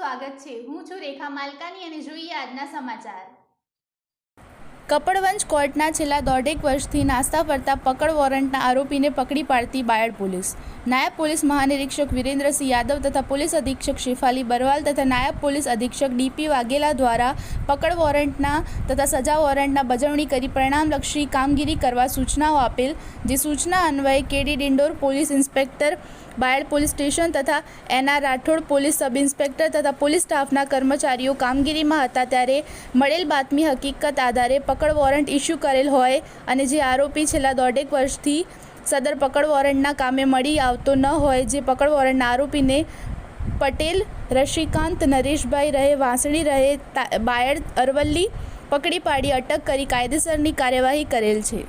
સ્વાગત છે। હું છું રેખા માલકાની અને જોઈએ આજના સમાચાર। કપડવંજ કોર્ટના છેલ્લા દોઢેક વર્ષથી નાસ્તા ફરતા પકડ વોરંટના આરોપીને પકડી પાડતી બાયડ પોલીસ। નાયબ પોલીસ મહાનિરીક્ષક વિરેન્દ્રસિંહ યાદવ તથા પોલીસ અધિક્ષક શેફાલી બરવાલ તથા નાયબ પોલીસ અધિક્ષક ડીપી વાઘેલા દ્વારા પકડ વોરંટના તથા સજા વોરંટના બજવણી કરી પરિણામલક્ષી કામગીરી કરવા સૂચનાઓ આપેલ, જે સૂચના અન્વયે KD Dindor police inspector Bayad police station તથા NR Rathod police sub inspector તથા પોલીસ સ્ટાફના કર્મચારીઓ કામગીરીમાં હતા ત્યારે મળેલ બાતમી હકીકત આધારે પકડ વોરંટ ઇસ્યુ કરેલ હોય અને જે આરોપી છેલ્લા દોઢેક વર્ષથી સદર પકડ વોરંટના કામે મળી આવતો ન હોય, જે પકડ વોરંટના આરોપીને પટેલ રશિકાંત નરેશભાઈ રહે વાંસળી રહે બાયડ અરવલ્લી પકડી પાડી અટક કરી કાયદેસરની કાર્યવાહી કરેલ છે।